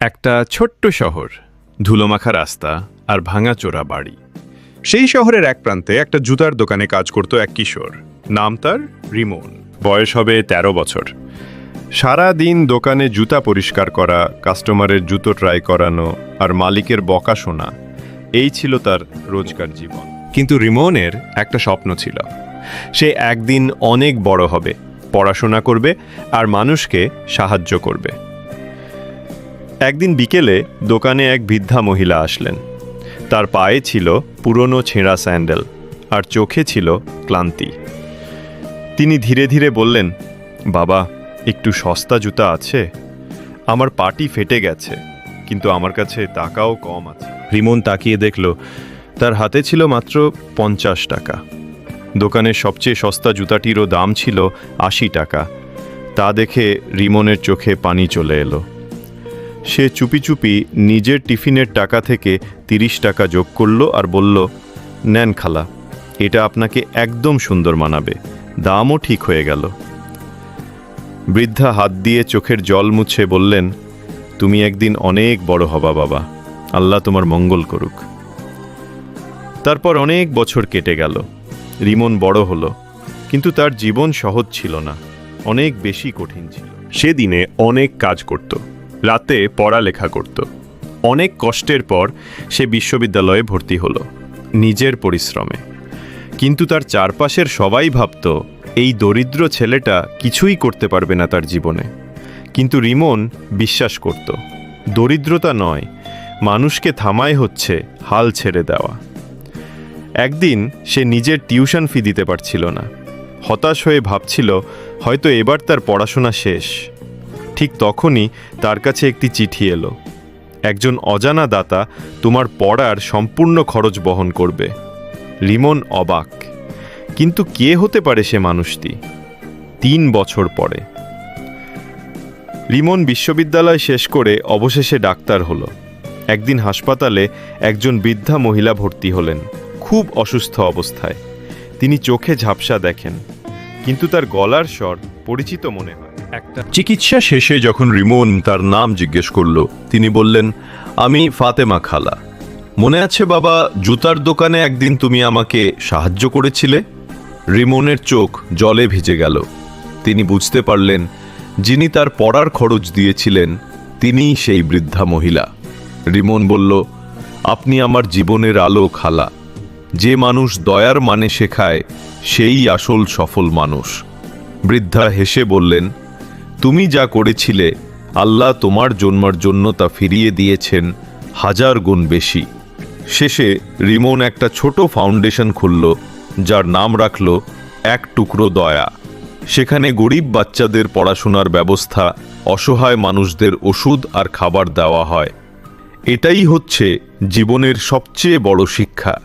একটা ছোট্ট শহর, ধুলোমাখা রাস্তা আর ভাঙাচোরা বাড়ি। সেই শহরের এক প্রান্তে একটা জুতার দোকানে কাজ করত এক কিশোর। নাম তার রিমন। বয়স হবে ১৩ বছর। সারা দিন দোকানে জুতা পরিষ্কার করা, কাস্টমারের জুতো ট্রাই করানো আর মালিকের বকা শোনা, এই ছিল তার রোজকার জীবন। কিন্তু রিমনের একটা স্বপ্ন ছিল। সে একদিন অনেক বড় হবে, পড়াশোনা করবে আর মানুষকে সাহায্য করবে। একদিন বিকেলে দোকানে এক বৃদ্ধা মহিলা আসলেন। তার পায়ে ছিল পুরনো ছেঁড়া স্যান্ডেল আর চোখে ছিল ক্লান্তি। তিনি ধীরে ধীরে বললেন, বাবা, একটু সস্তা জুতা আছে? আমার পাটি ফেটে গেছে, কিন্তু আমার কাছে টাকাও কম আছে। রিমন তাকিয়ে দেখল, তার হাতে ছিল মাত্র ৫০ টাকা। দোকানের সবচেয়ে সস্তা জুতাটিরও দাম ছিল ৮০ টাকা। তা দেখে রিমনের চোখে পানি চলে এলো। সে চুপি চুপি নিজের টিফিনের টাকা থেকে ৩০ টাকা যোগ করল আর বলল, নেন খালা, এটা আপনাকে একদম সুন্দর মানাবে, দামও ঠিক হয়ে গেল। বৃদ্ধা হাত দিয়ে চোখের জল মুছে বললেন, তুমি একদিন অনেক বড় হবা বাবা, আল্লাহ তোমার মঙ্গল করুক। তারপর অনেক বছর কেটে গেল। রিমন বড় হলো, কিন্তু তার জীবন সহজ ছিল না, অনেক বেশি কঠিন ছিল। সে দিনে অনেক কাজ করত, রাতে পড়ালেখা করত। অনেক কষ্টের পর সে বিশ্ববিদ্যালয়ে ভর্তি হলো, নিজের পরিশ্রমে। কিন্তু তার চারপাশের সবাই ভাবত, এই দরিদ্র ছেলেটা কিছুই করতে পারবে না তার জীবনে। কিন্তু রিমন বিশ্বাস করত, দরিদ্রতা নয়, মানুষকে থামায় হচ্ছে হাল ছেড়ে দেওয়া। একদিন সে নিজের টিউশন ফি দিতে পারছিল না। হতাশ হয়ে ভাবছিল, হয়তো এবার তার পড়াশোনা শেষ। ঠিক তখনই তার কাছে একটি চিঠি এলো। একজন অজানা দাতা তোমার পড়ার সম্পূর্ণ খরচ বহন করবে। রিমন অবাক, কিন্তু কে হতে পারে সে মানুষটি? ৩ বছর পরে রিমন বিশ্ববিদ্যালয় শেষ করে অবশেষে ডাক্তার হলো। একদিন হাসপাতালে একজন বৃদ্ধা মহিলা ভর্তি হলেন, খুব অসুস্থ অবস্থায়। তিনি চোখে ঝাপসা দেখেন, কিন্তু তার গলার স্বর পরিচিত মনে হয়। চিকিৎসা শেষে যখন রিমন তার নাম জিজ্ঞেস করল, তিনি বললেন, আমি ফাতেমা খালা। মনে আছে বাবা, জুতার দোকানে একদিন তুমি আমাকে সাহায্য করেছিলে? রিমনের চোখ জলে ভিজে গেল। তিনি বুঝতে পারলেন, যিনি তার পড়ার খরচ দিয়েছিলেন তিনিই সেই বৃদ্ধা মহিলা। রিমন বলল, আপনি আমার জীবনের আলো খালা। যে মানুষ দয়ার মানে শেখায়, সেই আসল সফল মানুষ। বৃদ্ধা হেসে বললেন, তুমি যা করেছিলে, আল্লাহ তোমার জন্মার জন্য তা ফিরিয়ে দিয়েছেন ১০০০ গুণ বেশি। শেষে রিমন একটা ছোট ফাউন্ডেশন খুলল, যার নাম রাখল এক টুকরো দয়া। সেখানে গরিব বাচ্চাদের পড়াশোনার ব্যবস্থা, অসহায় মানুষদের ওষুধ আর খাবার দেওয়া হয়। এটাই হচ্ছে জীবনের সবচেয়ে বড় শিক্ষা।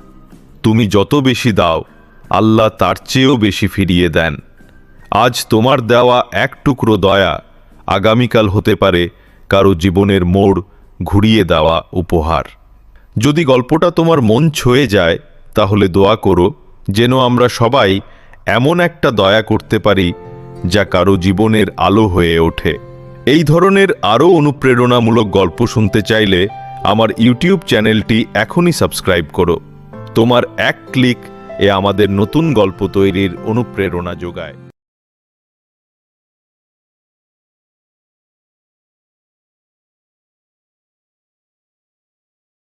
তুমি যত বেশি দাও, আল্লাহ তার চেয়েও বেশি ফিরিয়ে দেন। আজ তোমার দেওয়া এক টুকরো দয়া আগামীকাল হতে পারে কারো জীবনের মোড় ঘুরিয়ে দেওয়া উপহার। যদি গল্পটা তোমার মন ছুঁয়ে যায়, তাহলে দোয়া করো যেন আমরা সবাই এমন একটা দয়া করতে পারি যা কারো জীবনের আলো হয়ে ওঠে। এই ধরনের আরও অনুপ্রেরণামূলক গল্প শুনতে চাইলে আমার ইউটিউব চ্যানেলটি এখনই সাবস্ক্রাইব করো। তোমার এক ক্লিক আমাদের নতুন গল্প তৈরির অনুপ্রেরণা যোগায়।